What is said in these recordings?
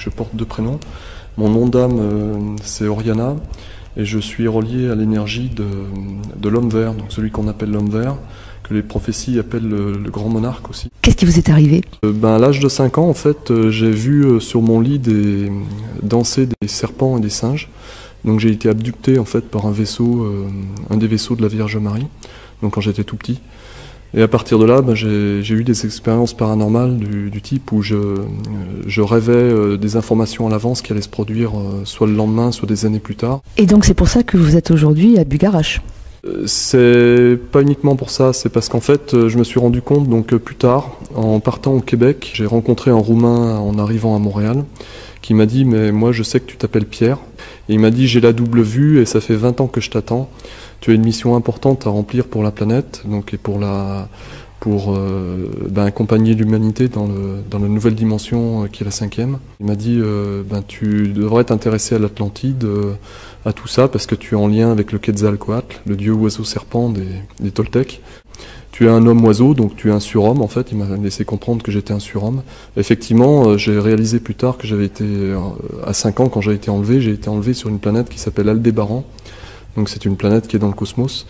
je porte deux prénoms. Mon nom d'âme, c'est Oriana, et je suis relié à l'énergie de l'homme vert, donc celui qu'on appelle l'homme vert, que les prophéties appellent le grand monarque aussi. Qu'est-ce qui vous est arrivé? À l'âge de 5 ans, en fait, j'ai vu sur mon lit danser des serpents et des singes. Donc j'ai été abducté en fait par un des vaisseaux de la Vierge Marie, donc quand j'étais tout petit. Et à partir de là, j'ai eu des expériences paranormales du type où je rêvais des informations à l'avance qui allaient se produire soit le lendemain, soit des années plus tard. Et donc c'est pour ça que vous êtes aujourd'hui à Bugarach? C'est pas uniquement pour ça, c'est parce qu'en fait, je me suis rendu compte donc plus tard, en partant au Québec, j'ai rencontré un Roumain en arrivant à Montréal, qui m'a dit « mais moi je sais que tu t'appelles Pierre ». Et il m'a dit « j'ai la double vue et ça fait 20 ans que je t'attends. Tu as une mission importante à remplir pour la planète, donc et pour accompagner l'humanité dans la nouvelle dimension qui est la 5e. Il m'a dit tu devrais t'intéresser à l'Atlantide, à tout ça, parce que tu es en lien avec le Quetzalcoatl, le dieu oiseau-serpent des Toltecs. Tu es un homme-oiseau, donc tu es un surhomme en fait. Il m'a laissé comprendre que j'étais un surhomme. Effectivement, j'ai réalisé plus tard que j'avais été, à 5 ans, quand j'ai été enlevé sur une planète qui s'appelle Aldébaran. Donc c'est une planète qui est dans le cosmos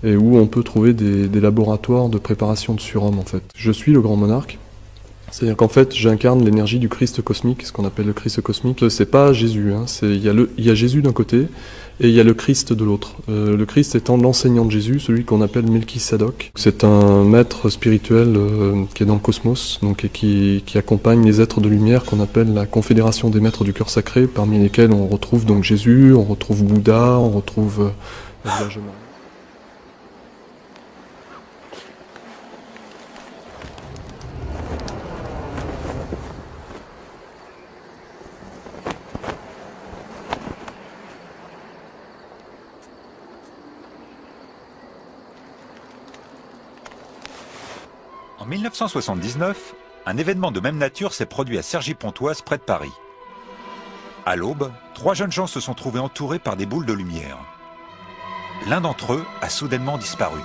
et où on peut trouver des laboratoires de préparation de surhommes en fait. Je suis le grand monarque, c'est-à-dire qu'en fait j'incarne l'énergie du Christ cosmique, ce qu'on appelle le Christ cosmique. C'est pas Jésus, hein. Il y a Jésus d'un côté et il y a le Christ de l'autre. Le Christ étant l'enseignant de Jésus, celui qu'on appelle Melchisadok. C'est un maître spirituel qui est dans le cosmos, donc, et qui accompagne les êtres de lumière qu'on appelle la confédération des maîtres du cœur sacré, parmi lesquels on retrouve donc Jésus, on retrouve Bouddha, on retrouve la Vierge Marie. En 1979, un événement de même nature s'est produit à Cergy-Pontoise, près de Paris. À l'aube, 3 jeunes gens se sont trouvés entourés par des boules de lumière. L'un d'entre eux a soudainement disparu.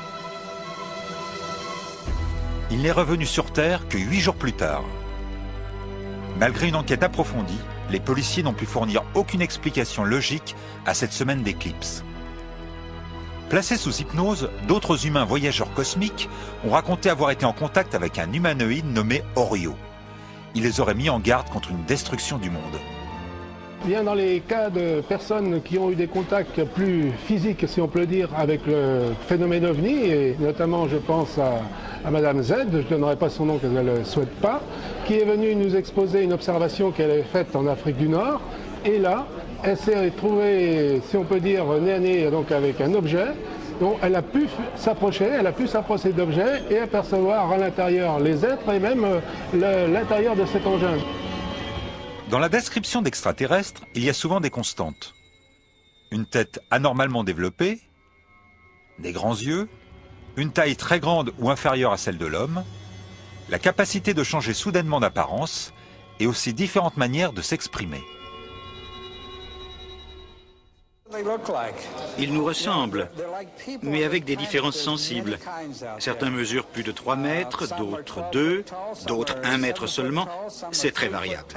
Il n'est revenu sur Terre que 8 jours plus tard. Malgré une enquête approfondie, les policiers n'ont pu fournir aucune explication logique à cette semaine d'éclipse. Placés sous hypnose, d'autres humains voyageurs cosmiques ont raconté avoir été en contact avec un humanoïde nommé Orio. Il les aurait mis en garde contre une destruction du monde. Bien dans les cas de personnes qui ont eu des contacts plus physiques, si on peut le dire, avec le phénomène OVNI, et notamment je pense à Madame Z, je ne donnerai pas son nom qu'elle ne le souhaite pas, qui est venue nous exposer une observation qu'elle avait faite en Afrique du Nord, et là, elle s'est trouvée, si on peut dire, nez à nez donc avec un objet, dont elle a pu s'approcher d'objets et apercevoir à l'intérieur les êtres et même l'intérieur de cet engin. Dans la description d'extraterrestres, il y a souvent des constantes. Une tête anormalement développée, des grands yeux, une taille très grande ou inférieure à celle de l'homme, la capacité de changer soudainement d'apparence et aussi différentes manières de s'exprimer. Ils nous ressemblent, mais avec des différences sensibles. Certains mesurent plus de 3 mètres, d'autres 2, d'autres 1 mètre seulement. C'est très variable.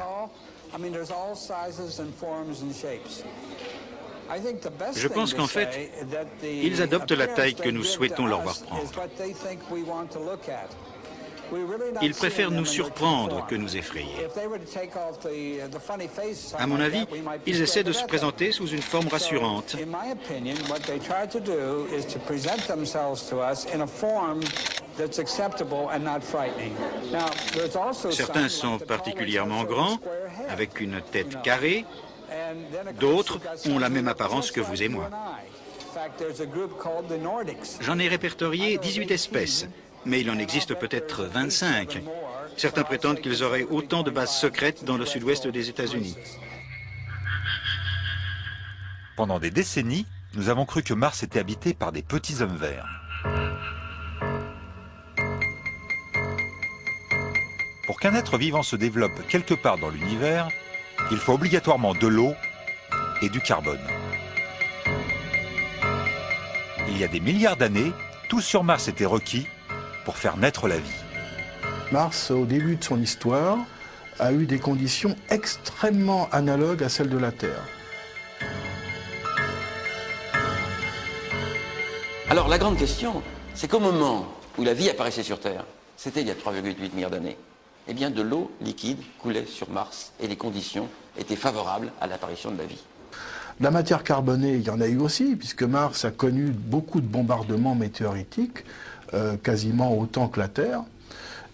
Je pense qu'en fait, ils adoptent la taille que nous souhaitons leur voir prendre. Ils préfèrent nous surprendre que nous effrayer. À mon avis, ils essaient de se présenter sous une forme rassurante. Certains sont particulièrement grands, avec une tête carrée. D'autres ont la même apparence que vous et moi. J'en ai répertorié 18 espèces. Mais il en existe peut-être 25. Certains prétendent qu'ils auraient autant de bases secrètes dans le sud-ouest des États-Unis. Pendant des décennies, nous avons cru que Mars était habité par des petits hommes verts. Pour qu'un être vivant se développe quelque part dans l'univers, il faut obligatoirement de l'eau et du carbone. Il y a des milliards d'années, tout sur Mars était requis pour faire naître la vie. Mars, au début de son histoire, a eu des conditions extrêmement analogues à celles de la Terre. Alors la grande question, c'est qu'au moment où la vie apparaissait sur Terre, c'était il y a 3,8 milliards d'années, eh bien de l'eau liquide coulait sur Mars et les conditions étaient favorables à l'apparition de la vie. La matière carbonée, il y en a eu aussi, puisque Mars a connu beaucoup de bombardements météoritiques, quasiment autant que la Terre.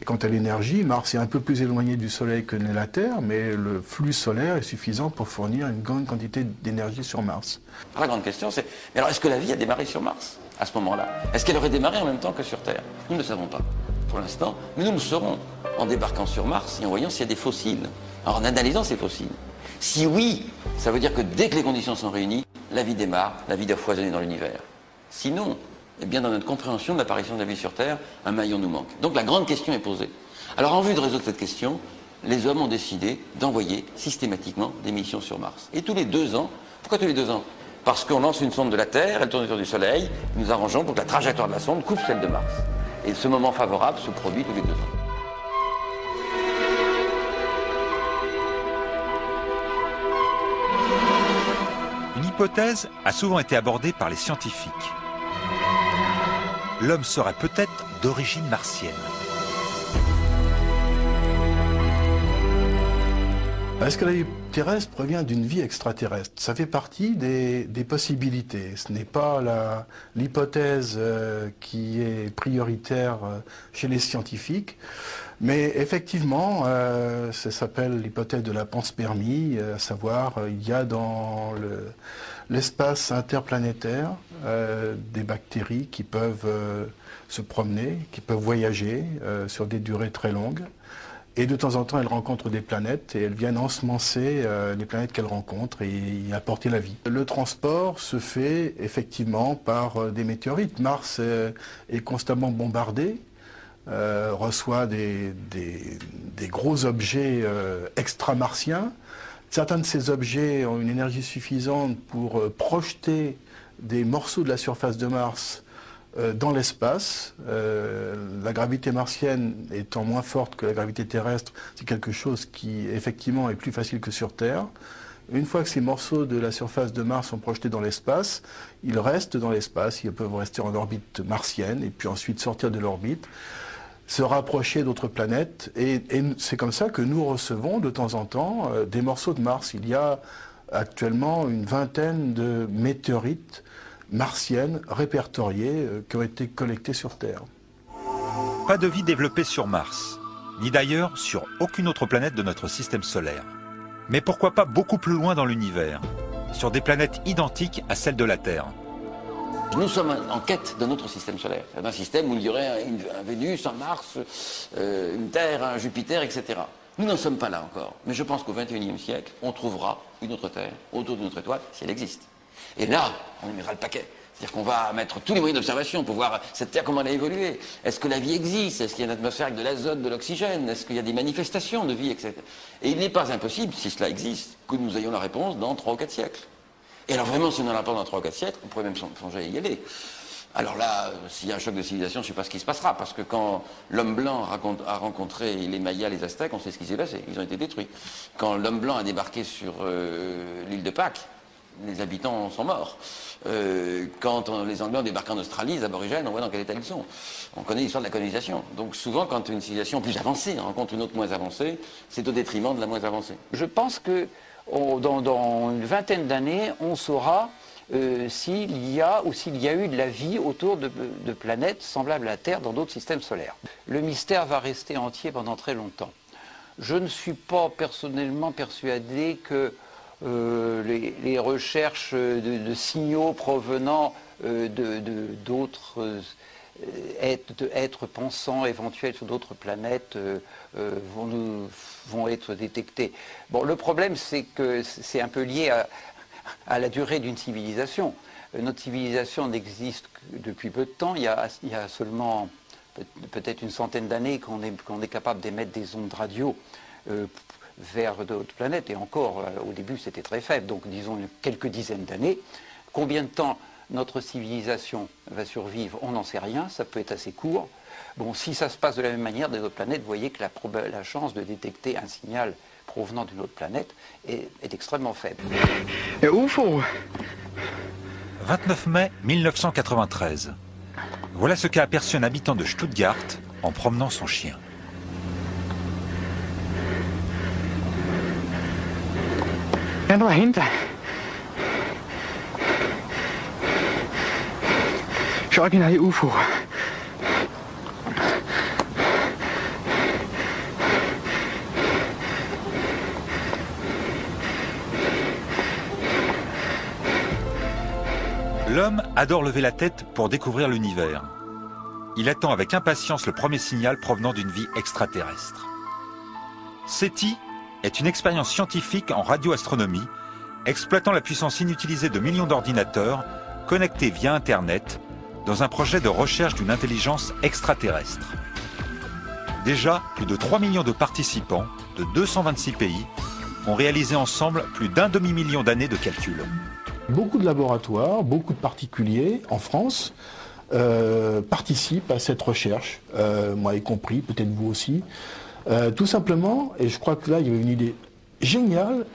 Et quant à l'énergie, Mars est un peu plus éloigné du Soleil que n'est la Terre, mais le flux solaire est suffisant pour fournir une grande quantité d'énergie sur Mars. Alors, la grande question c'est, mais alors est-ce que la vie a démarré sur Mars à ce moment-là? Est-ce qu'elle aurait démarré en même temps que sur Terre? Nous ne le savons pas pour l'instant, mais nous le saurons en débarquant sur Mars et en voyant s'il y a des fossiles, en analysant ces fossiles. Si oui, ça veut dire que dès que les conditions sont réunies, la vie démarre, la vie doit foisonner dans l'univers. Sinon, eh bien dans notre compréhension de l'apparition de la vie sur Terre, un maillon nous manque. Donc la grande question est posée. Alors en vue de résoudre cette question, les hommes ont décidé d'envoyer systématiquement des missions sur Mars. Et tous les 2 ans, pourquoi tous les 2 ans? Parce qu'on lance une sonde de la Terre, elle tourne autour du Soleil, nous arrangeons pour que la trajectoire de la sonde coupe celle de Mars. Et ce moment favorable se produit tous les 2 ans. Une hypothèse a souvent été abordée par les scientifiques. L'homme serait peut-être d'origine martienne. Est-ce que la vie terrestre provient d'une vie extraterrestre? Ça fait partie des possibilités. Ce n'est pas l'hypothèse qui est prioritaire chez les scientifiques, mais effectivement, ça s'appelle l'hypothèse de la panspermie, à savoir il y a dans l'espace interplanétaire des bactéries qui peuvent se promener, qui peuvent voyager sur des durées très longues. Et de temps en temps, elles rencontrent des planètes et elles viennent ensemencer les planètes qu'elles rencontrent et y apporter la vie. Le transport se fait effectivement par des météorites. Mars est constamment bombardé, reçoit des gros objets extramartiens. Certains de ces objets ont une énergie suffisante pour projeter des morceaux de la surface de Mars dans l'espace. La gravité martienne étant moins forte que la gravité terrestre, c'est quelque chose qui effectivement est plus facile que sur Terre. Une fois que ces morceaux de la surface de Mars sont projetés dans l'espace, ils restent dans l'espace, ils peuvent rester en orbite martienne et puis ensuite sortir de l'orbite, se rapprocher d'autres planètes et c'est comme ça que nous recevons de temps en temps des morceaux de Mars. Il y a actuellement une vingtaine de météorites martiennes répertoriées qui ont été collectées sur Terre. Pas de vie développée sur Mars, ni d'ailleurs sur aucune autre planète de notre système solaire. Mais pourquoi pas beaucoup plus loin dans l'univers, sur des planètes identiques à celles de la Terre? Nous sommes en quête d'un autre système solaire, d'un système où il y aurait un Vénus, un Mars, une Terre, un Jupiter, etc. Nous n'en sommes pas là encore, mais je pense qu'au XXIe siècle, on trouvera une autre Terre autour de notre étoile, si elle existe. Et là, on émettra le paquet. C'est-à-dire qu'on va mettre tous les moyens d'observation pour voir cette Terre, comment elle a évolué. Est-ce que la vie existe? Est-ce qu'il y a une atmosphère avec de l'azote, de l'oxygène? Est-ce qu'il y a des manifestations de vie, etc. Et il n'est pas impossible, si cela existe, que nous ayons la réponse dans 3 ou 4 siècles. Et alors vraiment, si on en a la réponse dans 3 ou 4 siècles, on pourrait même songer à y aller. Alors là, s'il y a un choc de civilisation, je ne sais pas ce qui se passera, parce que quand l'homme blanc a rencontré les Mayas, les Aztèques, on sait ce qui s'est passé, ils ont été détruits. Quand l'homme blanc a débarqué sur l'île de Pâques, les habitants sont morts. Quand les Anglais ont débarqué en Australie, les aborigènes, on voit dans quel état ils sont. On connaît l'histoire de la colonisation. Donc souvent, quand une civilisation plus avancée rencontre une autre moins avancée, c'est au détriment de la moins avancée. Je pense que dans une vingtaine d'années, on saura s'il y a ou s'il y a eu de la vie autour de planètes semblables à la Terre dans d'autres systèmes solaires. Le mystère va rester entier pendant très longtemps. Je ne suis pas personnellement persuadé que les recherches de signaux provenant d'autres êtres pensants éventuels sur d'autres planètes vont être détectés. Bon, le problème, c'est que c'est un peu lié à la durée d'une civilisation. Notre civilisation n'existe que depuis peu de temps. Il y a seulement peut-être une centaine d'années qu'on est capable d'émettre des ondes radio vers d'autres planètes, et encore, au début, c'était très faible, donc disons quelques dizaines d'années. Combien de temps notre civilisation va survivre, on n'en sait rien, ça peut être assez court. Bon, si ça se passe de la même manière dans d'autres planètes, vous voyez que la chance de détecter un signal provenant d'une autre planète est extrêmement faible. UFO. 29 mai 1993. Voilà ce qu'a aperçu un habitant de Stuttgart en promenant son chien. Ja, nur dahinter. Das originale UFO. L'homme adore lever la tête pour découvrir l'univers. Il attend avec impatience le premier signal provenant d'une vie extraterrestre. SETI est une expérience scientifique en radioastronomie, exploitant la puissance inutilisée de millions d'ordinateurs connectés via Internet dans un projet de recherche d'une intelligence extraterrestre. Déjà, plus de 3 millions de participants de 226 pays ont réalisé ensemble plus d'1 demi-million d'années de calculs. Beaucoup de laboratoires, beaucoup de particuliers en France participent à cette recherche, moi y compris, peut-être vous aussi. Tout simplement, et je crois que là il y avait une idée géniale,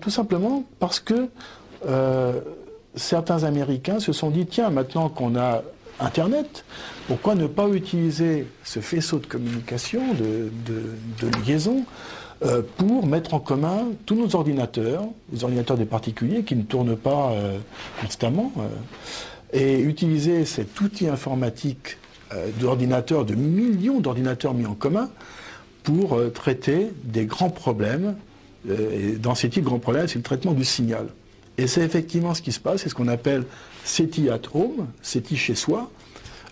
tout simplement parce que certains Américains se sont dit, tiens, maintenant qu'on a Internet, pourquoi ne pas utiliser ce faisceau de communication, de liaison, pour mettre en commun tous nos ordinateurs, les ordinateurs des particuliers qui ne tournent pas constamment, et utiliser cet outil informatique d'ordinateurs, de millions d'ordinateurs mis en commun, pour traiter des grands problèmes. Et dans ces types de grands problèmes, c'est le traitement du signal. Et c'est effectivement ce qui se passe, c'est ce qu'on appelle SETI at home, SETI chez soi.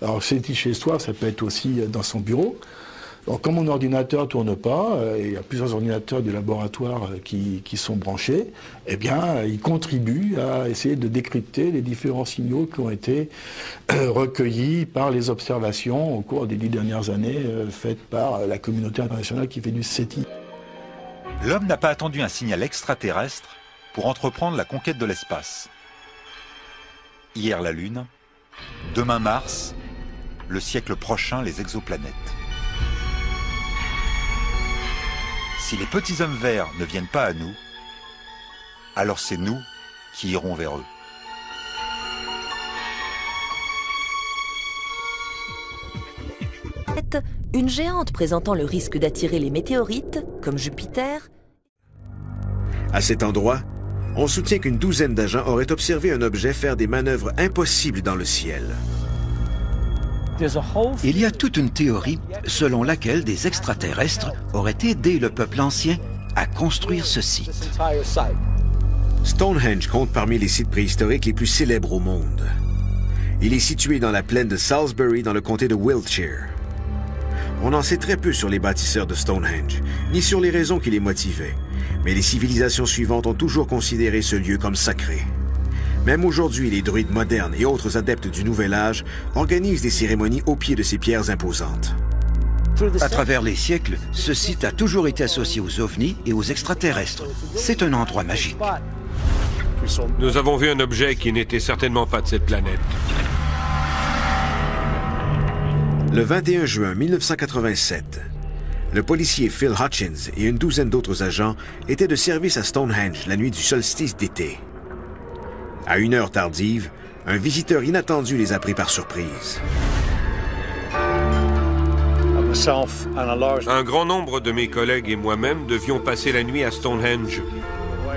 Alors SETI chez soi, ça peut être aussi dans son bureau. Donc, comme mon ordinateur ne tourne pas, et il y a plusieurs ordinateurs du laboratoire qui sont branchés, eh bien, ils contribuent à essayer de décrypter les différents signaux qui ont été recueillis par les observations au cours des 10 dernières années faites par la communauté internationale qui fait du SETI. L'homme n'a pas attendu un signal extraterrestre pour entreprendre la conquête de l'espace. Hier la Lune, demain Mars, le siècle prochain les exoplanètes. Si les petits hommes verts ne viennent pas à nous, alors c'est nous qui irons vers eux. Une géante présentant le risque d'attirer les météorites, comme Jupiter. À cet endroit, on soutient qu'une douzaine d'agents auraient observé un objet faire des manœuvres impossibles dans le ciel. Il y a toute une théorie selon laquelle des extraterrestres auraient aidé le peuple ancien à construire ce site. Stonehenge compte parmi les sites préhistoriques les plus célèbres au monde. Il est situé dans la plaine de Salisbury, dans le comté de Wiltshire. On en sait très peu sur les bâtisseurs de Stonehenge, ni sur les raisons qui les motivaient, mais les civilisations suivantes ont toujours considéré ce lieu comme sacré. Même aujourd'hui, les druides modernes et autres adeptes du Nouvel Âge organisent des cérémonies au pied de ces pierres imposantes. À travers les siècles, ce site a toujours été associé aux ovnis et aux extraterrestres. C'est un endroit magique. Nous avons vu un objet qui n'était certainement pas de cette planète. Le 21 juin 1987, le policier Phil Hutchins et une douzaine d'autres agents étaient de service à Stonehenge la nuit du solstice d'été. À une heure tardive, un visiteur inattendu les a pris par surprise. Un grand nombre de mes collègues et moi-même devions passer la nuit à Stonehenge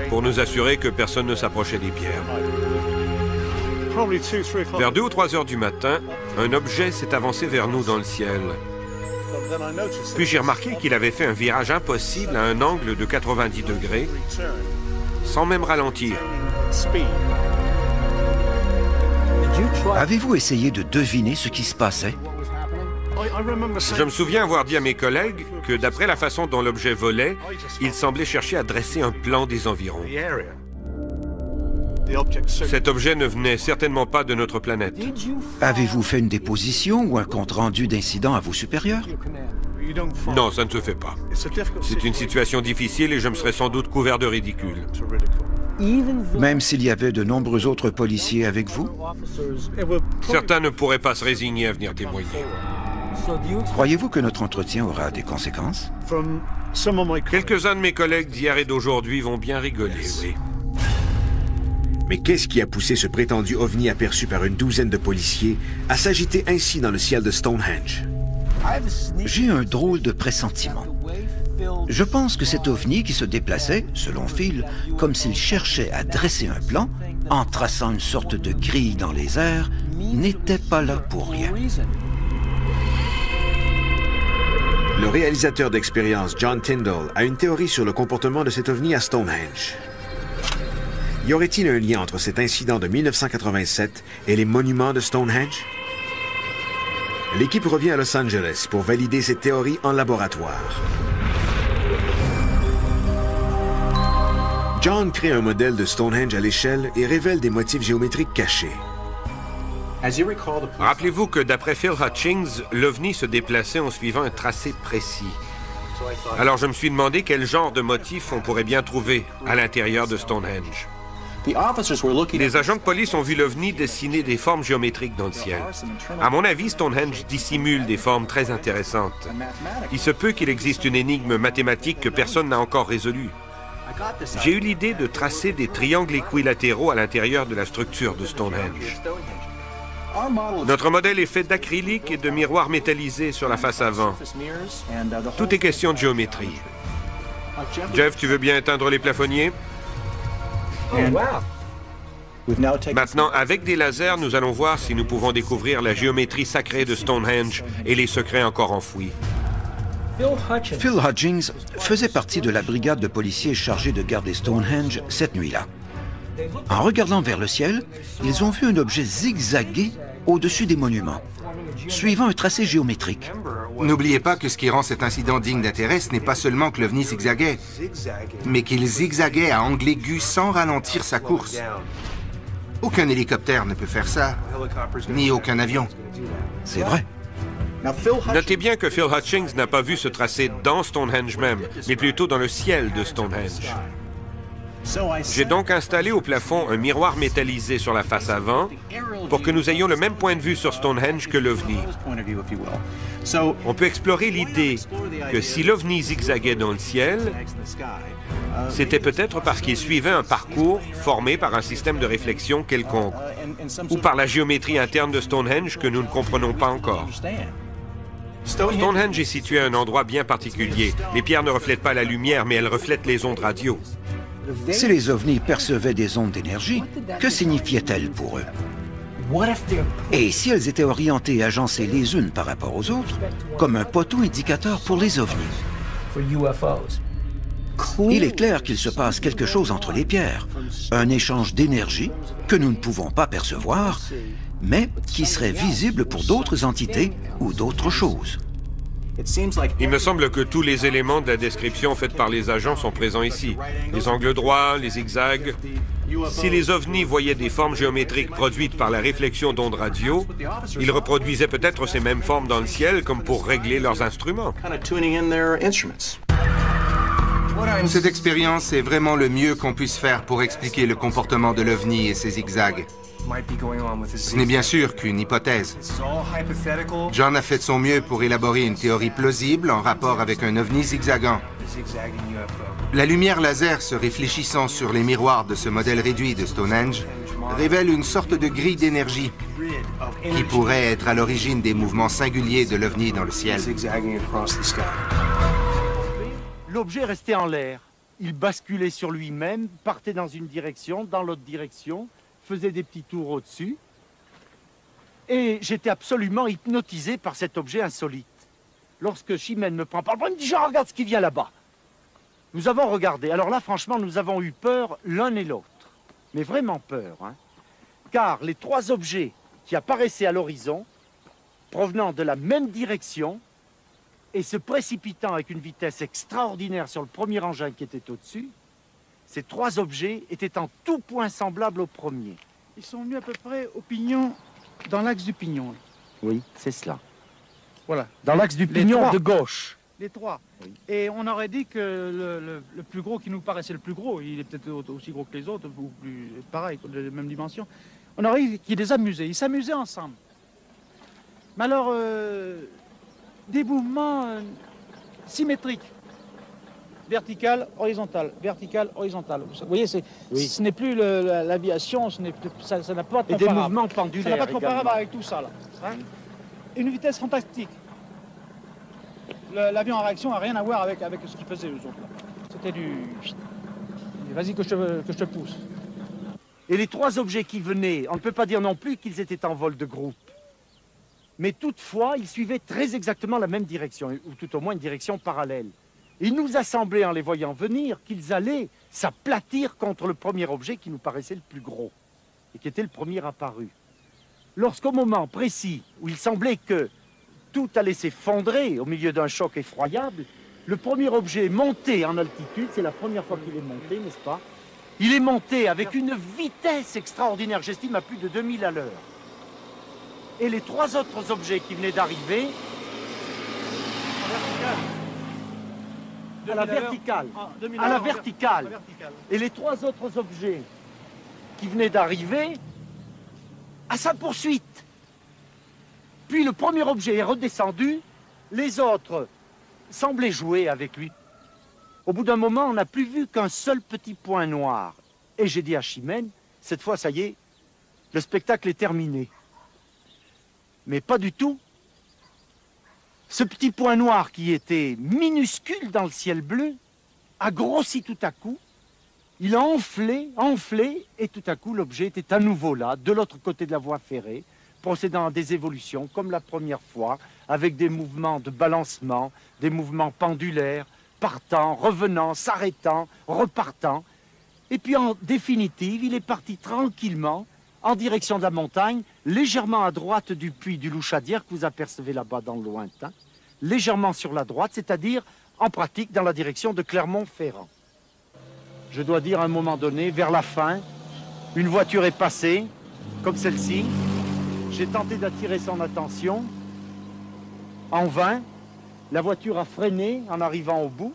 pour nous assurer que personne ne s'approchait des pierres. Vers 2 ou 3 heures du matin, un objet s'est avancé vers nous dans le ciel. Puis j'ai remarqué qu'il avait fait un virage impossible à un angle de 90 degrés, sans même ralentir. Avez-vous essayé de deviner ce qui se passait? Je me souviens avoir dit à mes collègues que d'après la façon dont l'objet volait, il semblait chercher à dresser un plan des environs. Cet objet ne venait certainement pas de notre planète. Avez-vous fait une déposition ou un compte-rendu d'incident à vos supérieurs? Non, ça ne se fait pas. C'est une situation difficile et je me serais sans doute couvert de ridicule. Même s'il y avait de nombreux autres policiers avec vous? Certains ne pourraient pas se résigner à venir témoigner. Croyez-vous que notre entretien aura des conséquences? Quelques-uns de mes collègues d'hier et d'aujourd'hui vont bien rigoler, oui. Mais qu'est-ce qui a poussé ce prétendu ovni aperçu par une douzaine de policiers à s'agiter ainsi dans le ciel de Stonehenge? J'ai un drôle de pressentiment. Je pense que cet ovni qui se déplaçait, selon Phil, comme s'il cherchait à dresser un plan, en traçant une sorte de grille dans les airs, n'était pas là pour rien. Le réalisateur d'expérience John Tyndall a une théorie sur le comportement de cet ovni à Stonehenge. Y aurait-il un lien entre cet incident de 1987 et les monuments de Stonehenge? L'équipe revient à Los Angeles pour valider cette théorie en laboratoire. John crée un modèle de Stonehenge à l'échelle et révèle des motifs géométriques cachés. Rappelez-vous que d'après Phil Hutchings, l'OVNI se déplaçait en suivant un tracé précis. Alors je me suis demandé quel genre de motifs on pourrait bien trouver à l'intérieur de Stonehenge. Les agents de police ont vu l'OVNI dessiner des formes géométriques dans le ciel. À mon avis, Stonehenge dissimule des formes très intéressantes. Il se peut qu'il existe une énigme mathématique que personne n'a encore résolue. J'ai eu l'idée de tracer des triangles équilatéraux à l'intérieur de la structure de Stonehenge. Notre modèle est fait d'acrylique et de miroirs métallisés sur la face avant. Tout est question de géométrie. Jeff, tu veux bien éteindre les plafonniers? Maintenant, avec des lasers, nous allons voir si nous pouvons découvrir la géométrie sacrée de Stonehenge et les secrets encore enfouis. Phil Hutchings faisait partie de la brigade de policiers chargée de garder Stonehenge cette nuit-là. En regardant vers le ciel, ils ont vu un objet zigzaguer au-dessus des monuments, suivant un tracé géométrique. N'oubliez pas que ce qui rend cet incident digne d'intérêt, ce n'est pas seulement que l'OVNI zigzaguait, mais qu'il zigzaguait à angle aigu sans ralentir sa course. Aucun hélicoptère ne peut faire ça, ni aucun avion. C'est vrai. Notez bien que Phil Hutchings n'a pas vu ce tracé dans Stonehenge même, mais plutôt dans le ciel de Stonehenge. J'ai donc installé au plafond un miroir métallisé sur la face avant pour que nous ayons le même point de vue sur Stonehenge que l'OVNI. On peut explorer l'idée que si l'OVNI zigzaguait dans le ciel, c'était peut-être parce qu'il suivait un parcours formé par un système de réflexion quelconque, ou par la géométrie interne de Stonehenge que nous ne comprenons pas encore. Stonehenge est situé à un endroit bien particulier. Les pierres ne reflètent pas la lumière, mais elles reflètent les ondes radio. Si les ovnis percevaient des ondes d'énergie, que signifiaient-elles pour eux? Et si elles étaient orientées et agencées les unes par rapport aux autres, comme un poteau indicateur pour les ovnis? Il est clair qu'il se passe quelque chose entre les pierres, un échange d'énergie que nous ne pouvons pas percevoir, mais qui serait visible pour d'autres entités ou d'autres choses. Il me semble que tous les éléments de la description faite par les agents sont présents ici. Les angles droits, les zigzags. Si les ovnis voyaient des formes géométriques produites par la réflexion d'ondes radio, ils reproduisaient peut-être ces mêmes formes dans le ciel comme pour régler leurs instruments. Cette expérience est vraiment le mieux qu'on puisse faire pour expliquer le comportement de l'OVNI et ses zigzags. Ce n'est bien sûr qu'une hypothèse. John a fait de son mieux pour élaborer une théorie plausible en rapport avec un ovni zigzagant. La lumière laser se réfléchissant sur les miroirs de ce modèle réduit de Stonehenge révèle une sorte de grille d'énergie qui pourrait être à l'origine des mouvements singuliers de l'OVNI dans le ciel. L'objet restait en l'air. Il basculait sur lui-même, partait dans une direction, dans l'autre direction, faisait des petits tours au-dessus. Et j'étais absolument hypnotisé par cet objet insolite. Lorsque Chimène me prend par le bras, il me dit « Je regarde ce qui vient là-bas ». Nous avons regardé. Alors là, franchement, nous avons eu peur l'un et l'autre. Mais vraiment peur, hein. Car les trois objets qui apparaissaient à l'horizon, provenant de la même direction, et se précipitant avec une vitesse extraordinaire sur le premier engin qui était au-dessus, ces trois objets étaient en tout point semblables au premier. Ils sont venus à peu près au pignon, dans l'axe du pignon. Oui, c'est cela. Voilà. Dans l'axe du pignon de gauche. Les trois. Oui. Et on aurait dit que le plus gros qui nous paraissait le plus gros, il est peut-être aussi gros que les autres, ou plus pareil, de la même dimension. On aurait dit qu'il les amusait. Ils s'amusaient ensemble. Mais alors, des mouvements symétriques. Vertical, horizontal, vertical, horizontal. Vous voyez, ce n'est plus l'aviation, ça n'a pas de comparable. Et des mouvements pendulaires. Ça n'a pas de comparable avec tout ça, là. Hein? Une vitesse fantastique. L'avion en réaction n'a rien à voir avec ce qu'ils faisaient, eux autres. C'était du... Vas-y que je te pousse. Et les trois objets qui venaient, on ne peut pas dire non plus qu'ils étaient en vol de groupe. Mais toutefois, ils suivaient très exactement la même direction, ou tout au moins une direction parallèle. Il nous a semblé, en les voyant venir, qu'ils allaient s'aplatir contre le premier objet qui nous paraissait le plus gros, et qui était le premier apparu. Lorsqu'au moment précis où il semblait que tout allait s'effondrer au milieu d'un choc effroyable, le premier objet est monté en altitude, c'est la première fois qu'il est monté, n'est-ce pas? Il est monté avec une vitesse extraordinaire, j'estime à plus de 2000 à l'heure. Et les trois autres objets qui venaient d'arriver... À la verticale. À la verticale. Et les trois autres objets qui venaient d'arriver à sa poursuite. Puis le premier objet est redescendu, les autres semblaient jouer avec lui. Au bout d'un moment, on n'a plus vu qu'un seul petit point noir. Et j'ai dit à Chimène, cette fois, ça y est, le spectacle est terminé. Mais pas du tout. Ce petit point noir qui était minuscule dans le ciel bleu a grossi tout à coup. Il a enflé, et tout à coup l'objet était à nouveau là, de l'autre côté de la voie ferrée, procédant à des évolutions comme la première fois, avec des mouvements de balancement, des mouvements pendulaires, partant, revenant, s'arrêtant, repartant. Et puis en définitive, il est parti tranquillement en direction de la montagne, légèrement à droite du puits du Louchadière que vous apercevez là-bas dans le lointain, légèrement sur la droite, c'est-à-dire en pratique dans la direction de Clermont-Ferrand. Je dois dire à un moment donné, vers la fin, une voiture est passée, comme celle-ci. J'ai tenté d'attirer son attention. En vain, la voiture a freiné en arrivant au bout.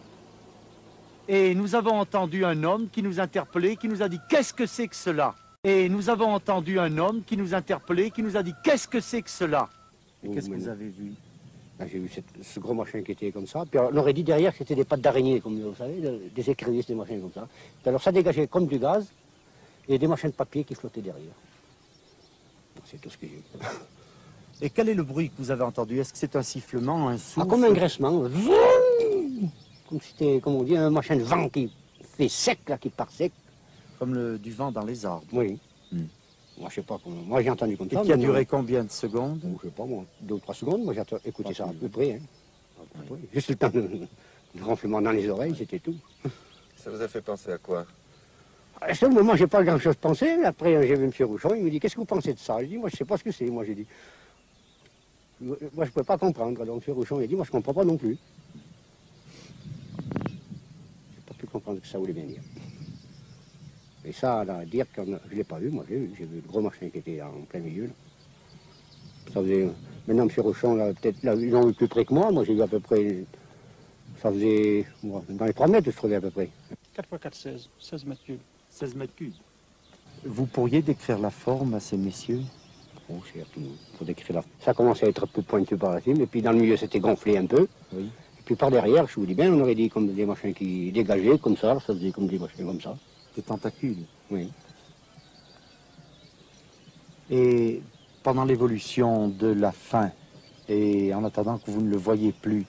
Et nous avons entendu un homme qui nous interpellait, qui nous a dit « Qu'est-ce que c'est que cela ?» Et nous avons entendu un homme qui nous interpellait, qui nous a dit « Qu'est-ce que c'est que cela ?» Et qu'est-ce que vous avez vu? J'ai vu ce gros machin qui était comme ça. Puis on aurait dit derrière que c'était des pattes d'araignée, comme vous savez, des écrevisses, des machins comme ça. Puis alors ça dégageait comme du gaz et des machins de papier qui flottaient derrière. C'est tout ce que j'ai vu. Et quel est le bruit que vous avez entendu? Est-ce que c'est un sifflement, un souffle? Comme un graissement. Comme c'était, comme on dit, un machin de vent qui fait sec, là, qui part sec. Comme du vent dans les arbres. Oui. Moi, je sais pas. Moi, j'ai entendu comme ça. Et qui a duré combien de secondes? Je sais pas, moi, 2 ou 3 secondes. Moi, j'ai écouté ça à peu près. Hein. Juste le temps de ronflement dans les oreilles, c'était tout. Ça vous a fait penser à quoi? À ce moment, j'ai pas grand-chose pensé. Après, j'ai vu M. Rouchon, il me dit, qu'est-ce que vous pensez de ça? Je dis, moi, je sais pas ce que c'est. Moi, j'ai dit, moi, je pouvais pas comprendre. Alors, M. Rouchon, il a dit, moi, je comprends pas non plus. J'ai pas pu comprendre ce que ça voulait bien dire. Et ça, là, dire que je l'ai pas vu, moi, j'ai vu le gros machin qui était en plein milieu. Là. Ça faisait, maintenant, M. Rouchon, là, peut-être, là, ils l'ont eu plus près que moi. Moi, j'ai vu à peu près, ça faisait, moi, dans les 3 mètres, je trouvais à peu près. 4 x 4, 16, 16 mètres cubes. 16 mètres cubes. Vous pourriez décrire la forme à ces messieurs? Oh, c'est tout. Faut décrire la... Ça commençait à être un peu pointu par la cime, et puis dans le milieu, c'était gonflé un peu. Oui. Et puis par derrière, je vous dis bien, on aurait dit comme des machins qui dégageaient, comme ça faisait comme des machins comme ça. Des tentacules? Oui. Et pendant l'évolution de la fin, et en attendant que vous ne le voyiez plus,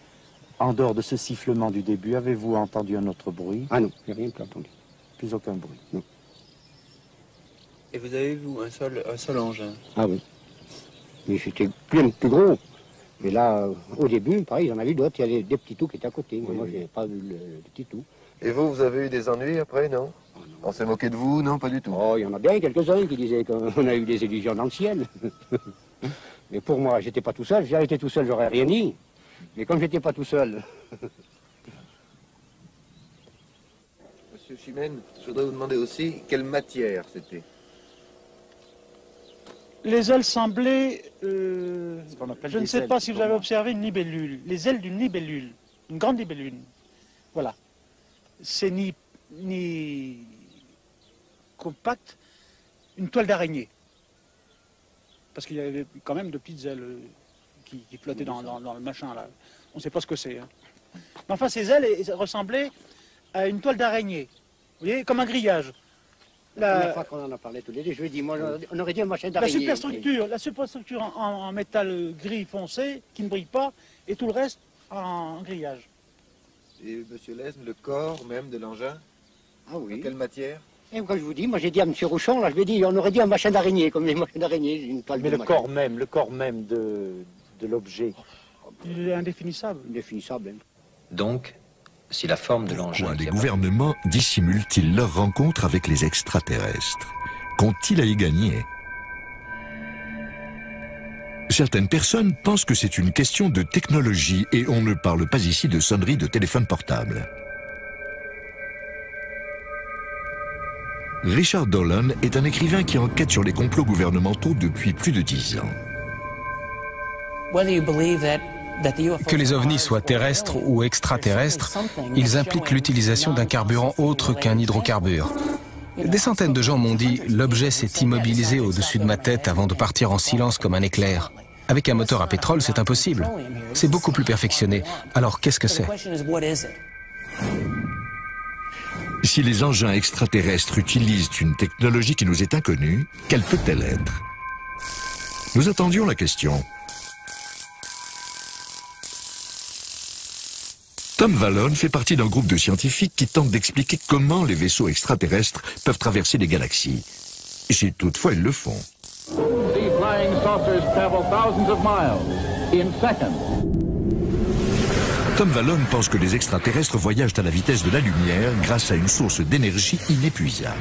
en dehors de ce sifflement du début, avez-vous entendu un autre bruit? Ah non, j'ai rien plus entendu. Plus aucun bruit? Non. Et vous avez vu un seul engin? Ah oui. Mais c'était plus gros. Mais là, au début, pareil, j'en ai vu d'autres. Il y a des petits tout qui étaient à côté. Mais moi, j'ai pas vu le petit tout. Et vous avez eu des ennuis après, non? On s'est moqué de vous? Non, pas du tout. Oh, il y en a bien quelques-uns qui disaient qu'on a eu des illusions dans le ciel. Mais pour moi, j'étais pas tout seul. Si j'avais été tout seul, j'aurais rien dit. Mais comme j'étais pas tout seul... Monsieur Chimène, je voudrais vous demander aussi quelle matière c'était. Les ailes semblaient, je ne sais pas si vous avez observé une libellule, les ailes d'une libellule, une grande libellule. Voilà. C'est ni compact, une toile d'araignée. Parce qu'il y avait quand même de petites ailes qui flottait dans le machin là. On ne sait pas ce que c'est. Hein. Mais enfin, ces ailes ressemblaient à une toile d'araignée. Vous voyez, comme un grillage. La fois qu'on en a parlé tous les deux, je lui ai dit, moi, on aurait dit un machin d'araignée. La superstructure en métal gris foncé, qui ne brille pas, et tout le reste en grillage. Et monsieur Lesme, le corps même de l'engin? Ah oui. En quelle matière? Et comme je vous dis, moi j'ai dit à M. Rouchon, là, je lui ai dit, on aurait dit un machin d'araignée, comme les machins d'araignée, une toile mais de le corps même de l'objet. Il est indéfinissable. Indéfinissable. Donc, si la forme de l'engin... Pourquoi les gouvernements dissimulent-ils leur rencontre avec les extraterrestres? Qu'ont-ils à y gagner? Certaines personnes pensent que c'est une question de technologie et on ne parle pas ici de sonnerie de téléphone portable. Richard Dolan est un écrivain qui enquête sur les complots gouvernementaux depuis plus de 10 ans. Que les ovnis soient terrestres ou extraterrestres, ils impliquent l'utilisation d'un carburant autre qu'un hydrocarbure. Des centaines de gens m'ont dit « l'objet s'est immobilisé au-dessus de ma tête avant de partir en silence comme un éclair ». Avec un moteur à pétrole, c'est impossible. C'est beaucoup plus perfectionné. Alors qu'est-ce que c'est ? Si les engins extraterrestres utilisent une technologie qui nous est inconnue, quelle peut-elle être? Nous attendions la question. Tom Vallon fait partie d'un groupe de scientifiques qui tentent d'expliquer comment les vaisseaux extraterrestres peuvent traverser les galaxies. Si toutefois ils le font. Tom Vallon pense que les extraterrestres voyagent à la vitesse de la lumière grâce à une source d'énergie inépuisable.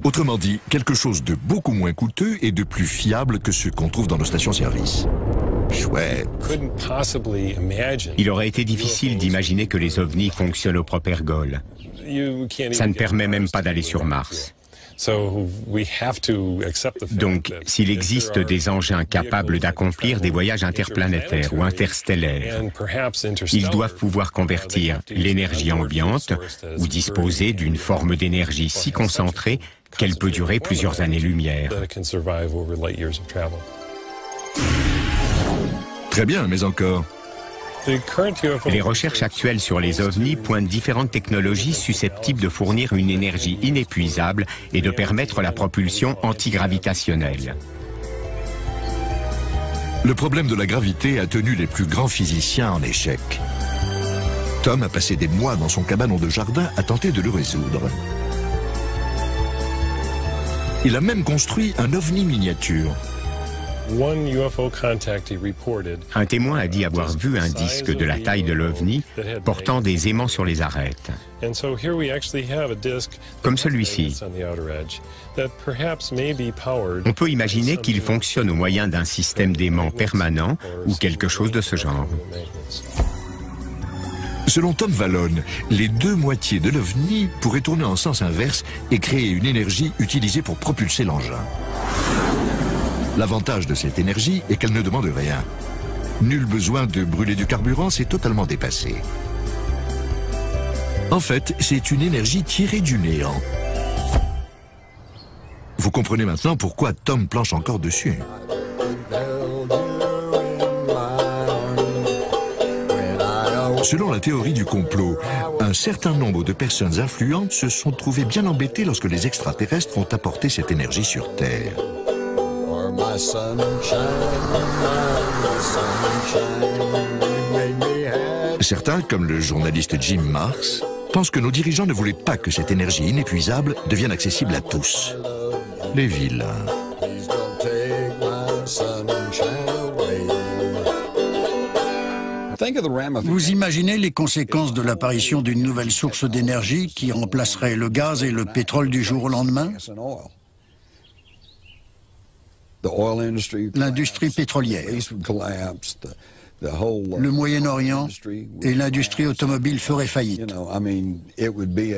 Autrement dit, quelque chose de beaucoup moins coûteux et de plus fiable que ce qu'on trouve dans nos stations-service. Chouette. Il aurait été difficile d'imaginer que les ovnis fonctionnent au propergol. Ça ne permet même pas d'aller sur Mars. Donc, s'il existe des engins capables d'accomplir des voyages interplanétaires ou interstellaires, ils doivent pouvoir convertir l'énergie ambiante ou disposer d'une forme d'énergie si concentrée qu'elle peut durer plusieurs années-lumière. Très bien, mais encore. Les recherches actuelles sur les ovnis pointent différentes technologies susceptibles de fournir une énergie inépuisable et de permettre la propulsion antigravitationnelle. Le problème de la gravité a tenu les plus grands physiciens en échec. Tom a passé des mois dans son cabanon de jardin à tenter de le résoudre. Il a même construit un ovni miniature. Un témoin a dit avoir vu un disque de la taille de l'OVNI portant des aimants sur les arêtes. Comme celui-ci. On peut imaginer qu'il fonctionne au moyen d'un système d'aimants permanent ou quelque chose de ce genre. Selon Tom Vallon, les deux moitiés de l'OVNI pourraient tourner en sens inverse et créer une énergie utilisée pour propulser l'engin. L'avantage de cette énergie est qu'elle ne demande rien. Nul besoin de brûler du carburant, c'est totalement dépassé. En fait, c'est une énergie tirée du néant. Vous comprenez maintenant pourquoi Tom planche encore dessus. Selon la théorie du complot, un certain nombre de personnes influentes se sont trouvées bien embêtées lorsque les extraterrestres ont apporté cette énergie sur Terre. Certains, comme le journaliste Jim Marks, pensent que nos dirigeants ne voulaient pas que cette énergie inépuisable devienne accessible à tous. Les vilains. Vous imaginez les conséquences de l'apparition d'une nouvelle source d'énergie qui remplacerait le gaz et le pétrole du jour au lendemain? L'industrie pétrolière, le Moyen-Orient et l'industrie automobile feraient faillite.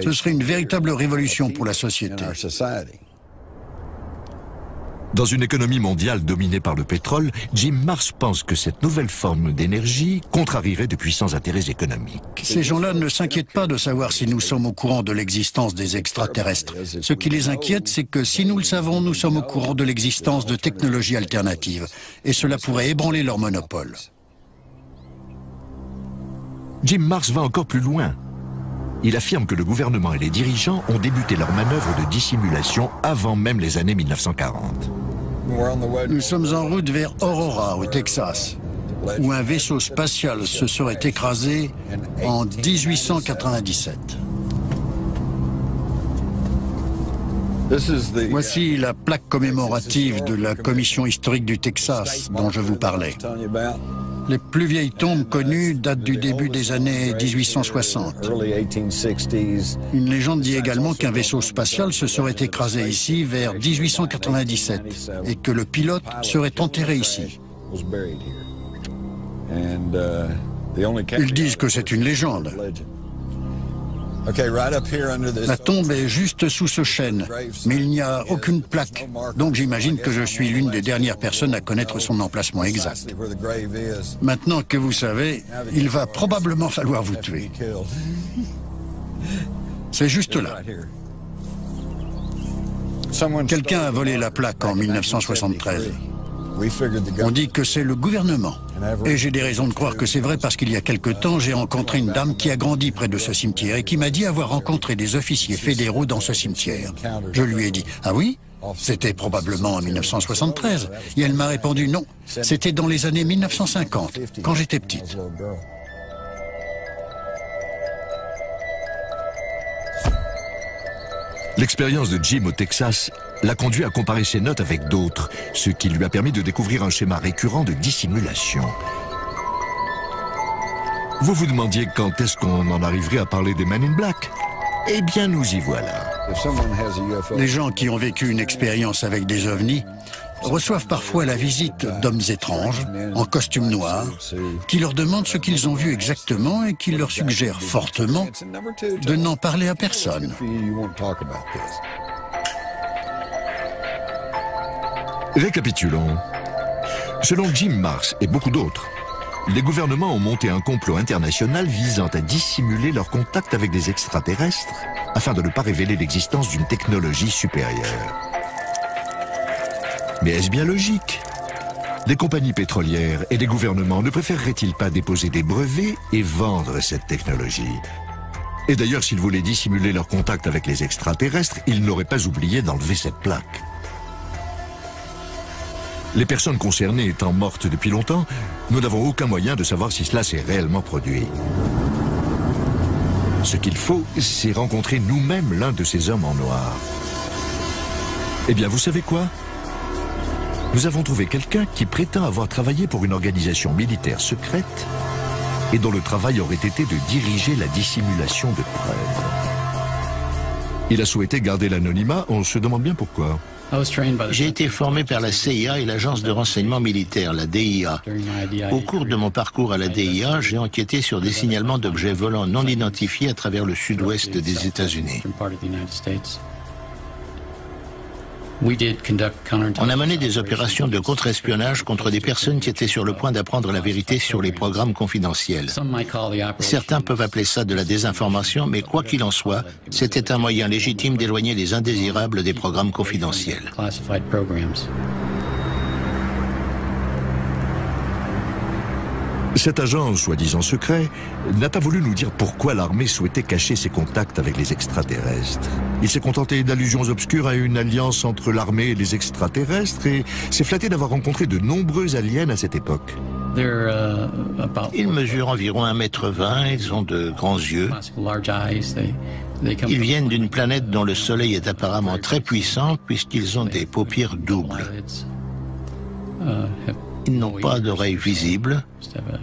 Ce serait une véritable révolution pour la société. Dans une économie mondiale dominée par le pétrole, Jim Marrs pense que cette nouvelle forme d'énergie contrarierait de puissants intérêts économiques. Ces gens-là ne s'inquiètent pas de savoir si nous sommes au courant de l'existence des extraterrestres. Ce qui les inquiète, c'est que si nous le savons, nous sommes au courant de l'existence de technologies alternatives. Et cela pourrait ébranler leur monopole. Jim Marrs va encore plus loin. Il affirme que le gouvernement et les dirigeants ont débuté leur manœuvre de dissimulation avant même les années 1940. Nous sommes en route vers Aurora, au Texas, où un vaisseau spatial se serait écrasé en 1897. Voici la plaque commémorative de la Commission historique du Texas dont je vous parlais. Les plus vieilles tombes connues datent du début des années 1860. Une légende dit également qu'un vaisseau spatial se serait écrasé ici vers 1897 et que le pilote serait enterré ici. Ils disent que c'est une légende. La tombe est juste sous ce chêne, mais il n'y a aucune plaque. Donc j'imagine que je suis l'une des dernières personnes à connaître son emplacement exact. Maintenant que vous savez, il va probablement falloir vous tuer. C'est juste là. Quelqu'un a volé la plaque en 1973. On dit que c'est le gouvernement. Et j'ai des raisons de croire que c'est vrai parce qu'il y a quelque temps, j'ai rencontré une dame qui a grandi près de ce cimetière et qui m'a dit avoir rencontré des officiers fédéraux dans ce cimetière. Je lui ai dit « Ah oui ? C'était probablement en 1973. » Et elle m'a répondu « Non, c'était dans les années 1950, quand j'étais petite. » L'expérience de Jim au Texas l'a conduit à comparer ses notes avec d'autres, ce qui lui a permis de découvrir un schéma récurrent de dissimulation. Vous vous demandiez quand est-ce qu'on en arriverait à parler des Men in Black? Eh bien, nous y voilà. Les gens qui ont vécu une expérience avec des ovnis reçoivent parfois la visite d'hommes étranges, en costume noir, qui leur demandent ce qu'ils ont vu exactement et qui leur suggèrent fortement de n'en parler à personne. Récapitulons. Selon Jim Marrs et beaucoup d'autres, les gouvernements ont monté un complot international visant à dissimuler leurs contacts avec des extraterrestres afin de ne pas révéler l'existence d'une technologie supérieure. Mais est-ce bien logique? Les compagnies pétrolières et les gouvernements ne préféreraient-ils pas déposer des brevets et vendre cette technologie? Et d'ailleurs, s'ils voulaient dissimuler leur contact avec les extraterrestres, ils n'auraient pas oublié d'enlever cette plaque. Les personnes concernées étant mortes depuis longtemps, nous n'avons aucun moyen de savoir si cela s'est réellement produit. Ce qu'il faut, c'est rencontrer nous-mêmes l'un de ces hommes en noir. Eh bien, vous savez quoi? Nous avons trouvé quelqu'un qui prétend avoir travaillé pour une organisation militaire secrète et dont le travail aurait été de diriger la dissimulation de preuves. Il a souhaité garder l'anonymat, on se demande bien pourquoi. J'ai été formé par la CIA et l'agence de renseignement militaire, la DIA. Au cours de mon parcours à la DIA, j'ai enquêté sur des signalements d'objets volants non identifiés à travers le sud-ouest des États-Unis. On a mené des opérations de contre-espionnage contre des personnes qui étaient sur le point d'apprendre la vérité sur les programmes confidentiels. Certains peuvent appeler ça de la désinformation, mais quoi qu'il en soit, c'était un moyen légitime d'éloigner les indésirables des programmes confidentiels. Cet agent, soi-disant secret, n'a pas voulu nous dire pourquoi l'armée souhaitait cacher ses contacts avec les extraterrestres. Il s'est contenté d'allusions obscures à une alliance entre l'armée et les extraterrestres et s'est flatté d'avoir rencontré de nombreux aliens à cette époque. Ils mesurent environ 1,20 m, ils ont de grands yeux. Ils viennent d'une planète dont le soleil est apparemment très puissant puisqu'ils ont des paupières doubles. Ils n'ont pas d'oreilles visibles,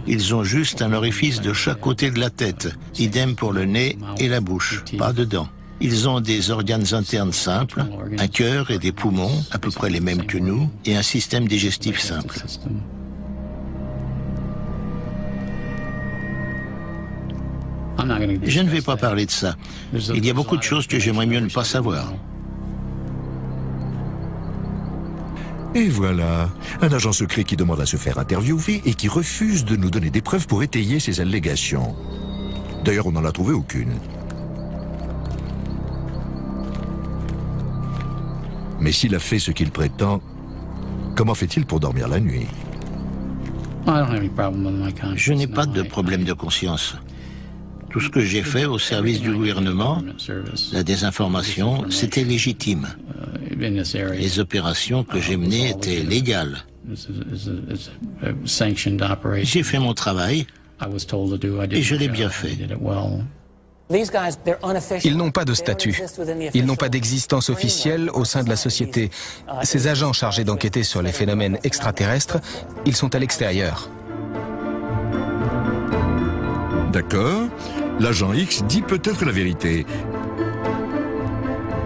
ils ont juste un orifice de chaque côté de la tête, idem pour le nez et la bouche, pas de dents. Ils ont des organes internes simples, un cœur et des poumons, à peu près les mêmes que nous, et un système digestif simple. Je ne vais pas parler de ça. Il y a beaucoup de choses que j'aimerais mieux ne pas savoir. Et voilà, un agent secret qui demande à se faire interviewer et qui refuse de nous donner des preuves pour étayer ses allégations. D'ailleurs, on n'en a trouvé aucune. Mais s'il a fait ce qu'il prétend, comment fait-il pour dormir la nuit? Je n'ai pas de problème de conscience. Tout ce que j'ai fait au service du gouvernement, la désinformation, c'était légitime. Les opérations que j'ai menées étaient légales. J'ai fait mon travail et je l'ai bien fait. Ils n'ont pas de statut. Ils n'ont pas d'existence officielle au sein de la société. Ces agents chargés d'enquêter sur les phénomènes extraterrestres, ils sont à l'extérieur. D'accord. L'agent X dit peut-être la vérité.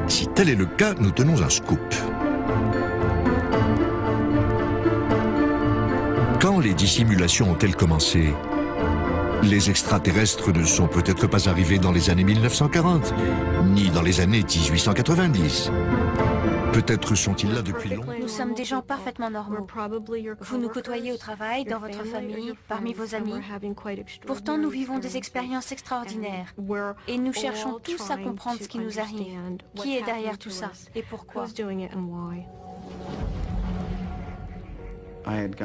Si tel est le cas, nous tenons un scoop. Quand les dissimulations ont-elles commencé? Les extraterrestres ne sont peut-être pas arrivés dans les années 1940, ni dans les années 1890. Peut-être sont-ils là depuis longtemps. Nous sommes des gens parfaitement normaux. Vous nous côtoyez au travail, dans votre famille, parmi vos amis. Pourtant, nous vivons des expériences extraordinaires. Et nous cherchons tous à comprendre ce qui nous arrive. Qui est derrière tout ça et pourquoi?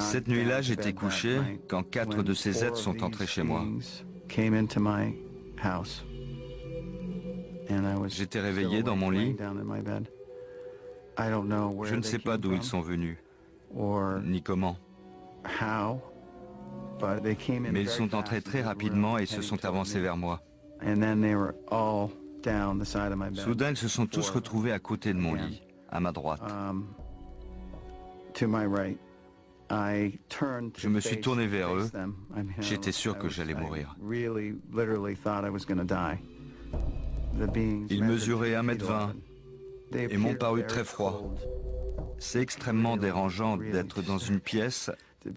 Cette nuit-là, j'étais couché quand 4 de ces êtres sont entrés chez moi. J'étais réveillé dans mon lit. Je ne sais pas d'où ils sont venus, ni comment. Mais ils sont entrés très rapidement et se sont avancés vers moi. Soudain, ils se sont tous retrouvés à côté de mon lit, à ma droite. Je me suis tourné vers eux. J'étais sûr que j'allais mourir. Ils mesuraient 1,20 m et m'ont paru très froids. C'est extrêmement dérangeant d'être dans une pièce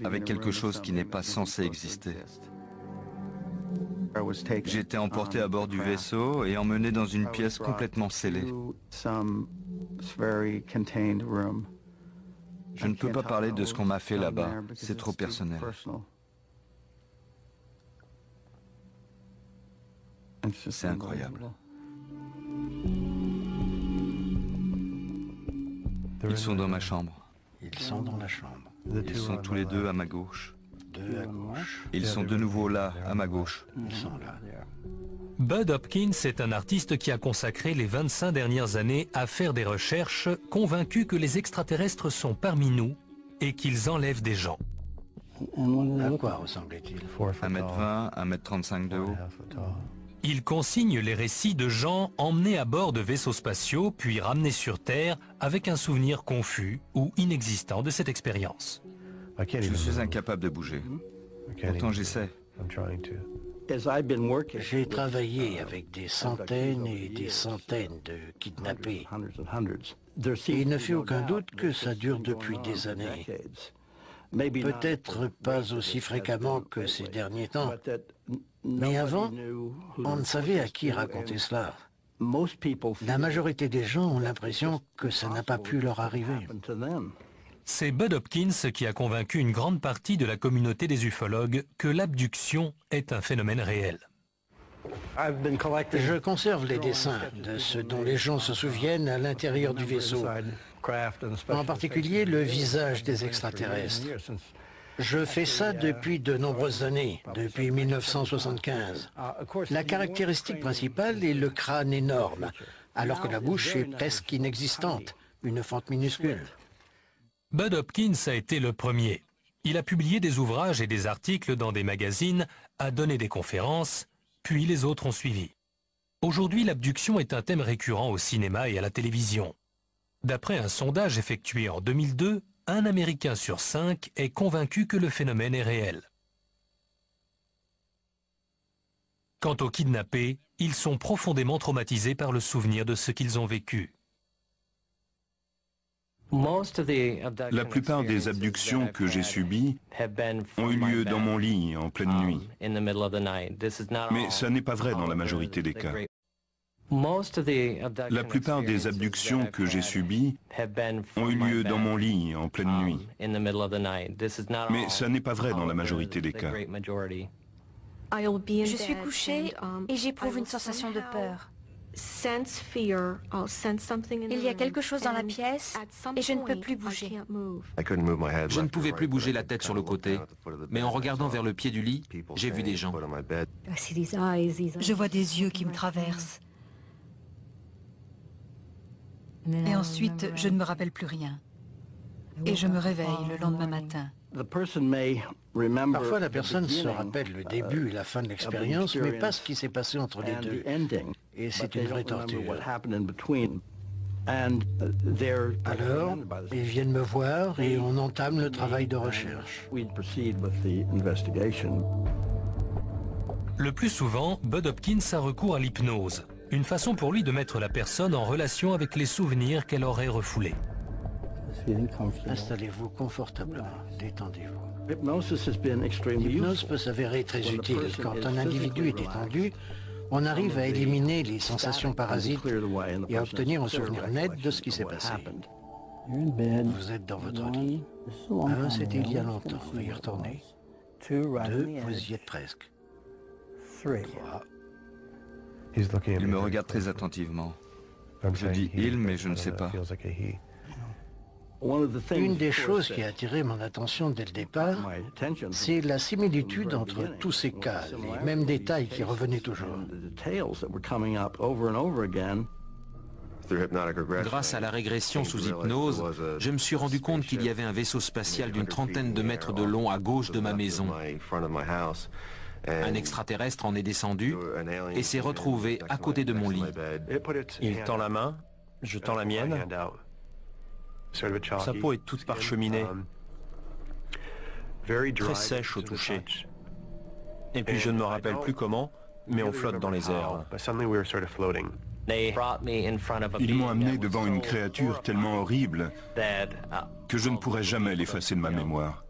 avec quelque chose qui n'est pas censé exister. J'ai été emporté à bord du vaisseau et emmené dans une pièce complètement scellée. Je ne peux pas parler de ce qu'on m'a fait là-bas, c'est trop personnel. C'est incroyable. Ils sont dans ma chambre. Ils sont dans la chambre. Ils sont tous les deux à ma gauche. Deux à gauche. Ils sont de nouveau là, à ma gauche. Ils sont là. Bud Hopkins est un artiste qui a consacré les 25 dernières années à faire des recherches, convaincu que les extraterrestres sont parmi nous et qu'ils enlèvent des gens. À quoi ressemblait-il? 1,20 m, 1,35 m de haut. Il consigne les récits de gens emmenés à bord de vaisseaux spatiaux puis ramenés sur Terre avec un souvenir confus ou inexistant de cette expérience. Je suis incapable de bouger. Pourtant j'essaie. J'ai travaillé avec des centaines et des centaines de kidnappés. Il ne fait aucun doute que ça dure depuis des années. Peut-être pas aussi fréquemment que ces derniers temps. Mais avant, on ne savait à qui raconter cela. La majorité des gens ont l'impression que ça n'a pas pu leur arriver. C'est Bud Hopkins qui a convaincu une grande partie de la communauté des ufologues que l'abduction est un phénomène réel. Je conserve les dessins de ce dont les gens se souviennent à l'intérieur du vaisseau, en particulier le visage des extraterrestres. Je fais ça depuis de nombreuses années, depuis 1975. La caractéristique principale est le crâne énorme, alors que la bouche est presque inexistante, une fente minuscule. Bud Hopkins a été le premier. Il a publié des ouvrages et des articles dans des magazines, a donné des conférences, puis les autres ont suivi. Aujourd'hui, l'abduction est un thème récurrent au cinéma et à la télévision. D'après un sondage effectué en 2002, un Américain sur 5 est convaincu que le phénomène est réel. Quant aux kidnappés, ils sont profondément traumatisés par le souvenir de ce qu'ils ont vécu. La plupart des abductions que j'ai subies ont eu lieu dans mon lit en pleine nuit. Mais ça n'est pas vrai dans la majorité des cas. La plupart des abductions que j'ai subies ont eu lieu dans mon lit en pleine nuit. Mais ça n'est pas vrai dans la majorité des cas. Je suis couchée et j'éprouve une sensation de peur. Il y a quelque chose dans la pièce et je ne peux plus bouger. Je ne pouvais plus bouger la tête sur le côté, mais en regardant vers le pied du lit, j'ai vu des gens. Je vois des yeux qui me traversent. Et ensuite, je ne me rappelle plus rien. Et je me réveille le lendemain matin. Parfois, la personne se rappelle le début et la fin de l'expérience, mais pas ce qui s'est passé entre les deux. Et c'est une vraie torture. Alors, ils viennent me voir et on entame le travail de recherche. Le plus souvent, Bud Hopkins a recours à l'hypnose, une façon pour lui de mettre la personne en relation avec les souvenirs qu'elle aurait refoulés. Installez-vous confortablement, détendez-vous. L'hypnose peut s'avérer très utile. Quand un individu est détendu, on arrive à éliminer les sensations parasites et à obtenir un souvenir net de ce qui s'est passé. Vous êtes dans votre lit. 1, c'était il y a longtemps, y retourner. 2, vous y êtes presque. 3. Il me regarde très attentivement. Je dis « il », mais je ne sais pas. Une des choses qui a attiré mon attention dès le départ, c'est la similitude entre tous ces cas, les mêmes détails qui revenaient toujours. Grâce à la régression sous hypnose, je me suis rendu compte qu'il y avait un vaisseau spatial d'une trentaine de mètres de long à gauche de ma maison. Un extraterrestre en est descendu et s'est retrouvé à côté de mon lit. Il tend la main, je tends la mienne. Sa peau est toute parcheminée, très sèche au toucher. Et puis je ne me rappelle plus comment, mais on flotte dans les airs. Ils m'ont amené devant une créature tellement horrible que je ne pourrai jamais l'effacer de ma mémoire.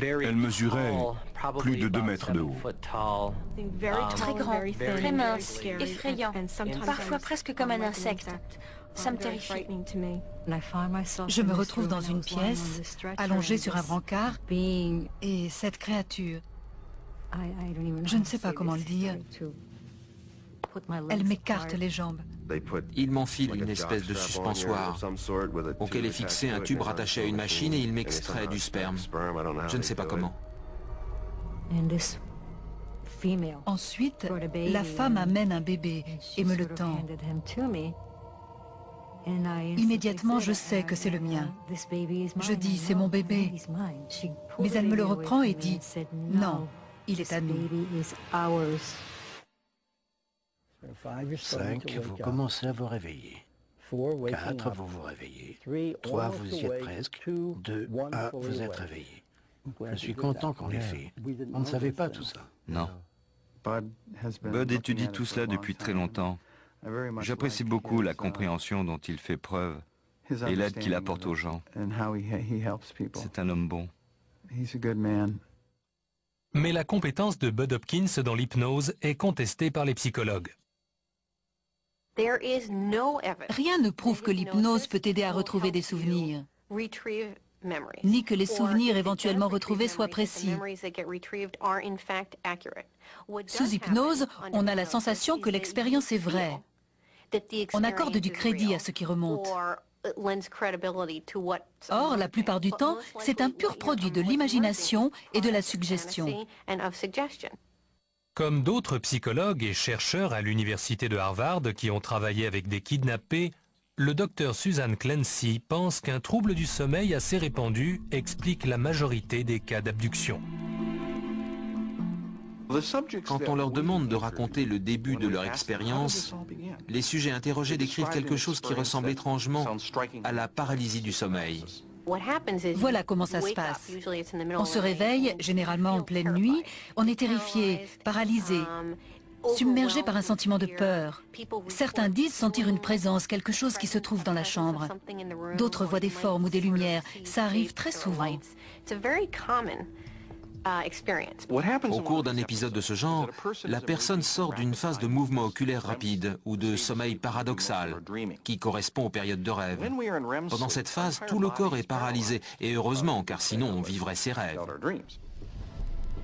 Elle mesurait plus de 2 mètres de haut. Très grand, très mince, effrayant, parfois presque comme un insecte. Ça me terrifie. Je me retrouve dans une pièce, allongée sur un brancard, et cette créature, je ne sais pas comment le dire, elle m'écarte les jambes. Il m'enfile une espèce de suspensoire auquel est fixé un tube rattaché à une machine et il m'extrait du sperme. Je ne sais pas comment. Ensuite, la femme amène un bébé et me le tend. Immédiatement, je sais que c'est le mien. Je dis, c'est mon bébé. Mais elle me le reprend et dit, non, il est à nous. 5, vous commencez à vous réveiller. 4, vous vous réveillez. 3, vous y êtes presque. 2, 1, vous êtes réveillé. Je suis content qu'on l'ait fait. On ne savait pas tout ça. Non. Bud étudie tout cela depuis très longtemps. J'apprécie beaucoup la compréhension dont il fait preuve et l'aide qu'il apporte aux gens. C'est un homme bon. Mais la compétence de Bud Hopkins dans l'hypnose est contestée par les psychologues. Rien ne prouve que l'hypnose peut aider à retrouver des souvenirs, ni que les souvenirs éventuellement retrouvés soient précis. Sous hypnose, on a la sensation que l'expérience est vraie. On accorde du crédit à ce qui remonte. Or, la plupart du temps, c'est un pur produit de l'imagination et de la suggestion. Comme d'autres psychologues et chercheurs à l'université de Harvard qui ont travaillé avec des kidnappés, le docteur Susan Clancy pense qu'un trouble du sommeil assez répandu explique la majorité des cas d'abduction. Quand on leur demande de raconter le début de leur expérience, les sujets interrogés décrivent quelque chose qui ressemble étrangement à la paralysie du sommeil. Voilà comment ça se passe. On se réveille, généralement en pleine nuit, on est terrifié, paralysé, submergé par un sentiment de peur. Certains disent sentir une présence, quelque chose qui se trouve dans la chambre. D'autres voient des formes ou des lumières. Ça arrive très souvent. Au cours d'un épisode de ce genre, la personne sort d'une phase de mouvement oculaire rapide ou de sommeil paradoxal, qui correspond aux périodes de rêve. Pendant cette phase, tout le corps est paralysé, et heureusement, car sinon on vivrait ses rêves.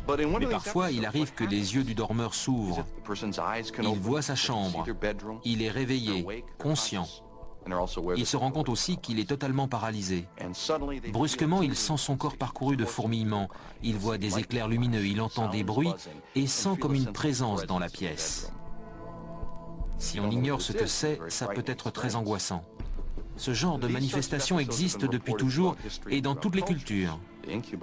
Mais parfois, il arrive que les yeux du dormeur s'ouvrent. Il voit sa chambre. Il est réveillé, conscient. Il se rend compte aussi qu'il est totalement paralysé. Brusquement, il sent son corps parcouru de fourmillements. Il voit des éclairs lumineux, il entend des bruits et sent comme une présence dans la pièce. Si on ignore ce que c'est, ça peut être très angoissant. Ce genre de manifestation existe depuis toujours et dans toutes les cultures.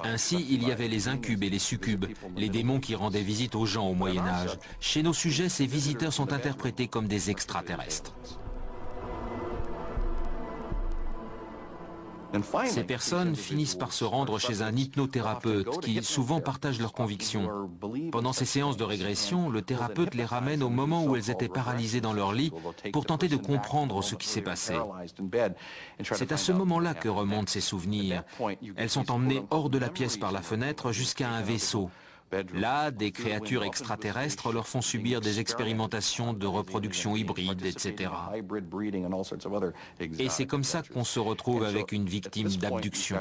Ainsi, il y avait les incubes et les succubes, les démons qui rendaient visite aux gens au Moyen-Âge. Chez nos sujets, ces visiteurs sont interprétés comme des extraterrestres. Ces personnes finissent par se rendre chez un hypnothérapeute qui souvent partage leurs convictions. Pendant ces séances de régression, le thérapeute les ramène au moment où elles étaient paralysées dans leur lit pour tenter de comprendre ce qui s'est passé. C'est à ce moment-là que remontent ces souvenirs. Elles sont emmenées hors de la pièce par la fenêtre jusqu'à un vaisseau. Là, des créatures extraterrestres leur font subir des expérimentations de reproduction hybride, etc. Et c'est comme ça qu'on se retrouve avec une victime d'abduction.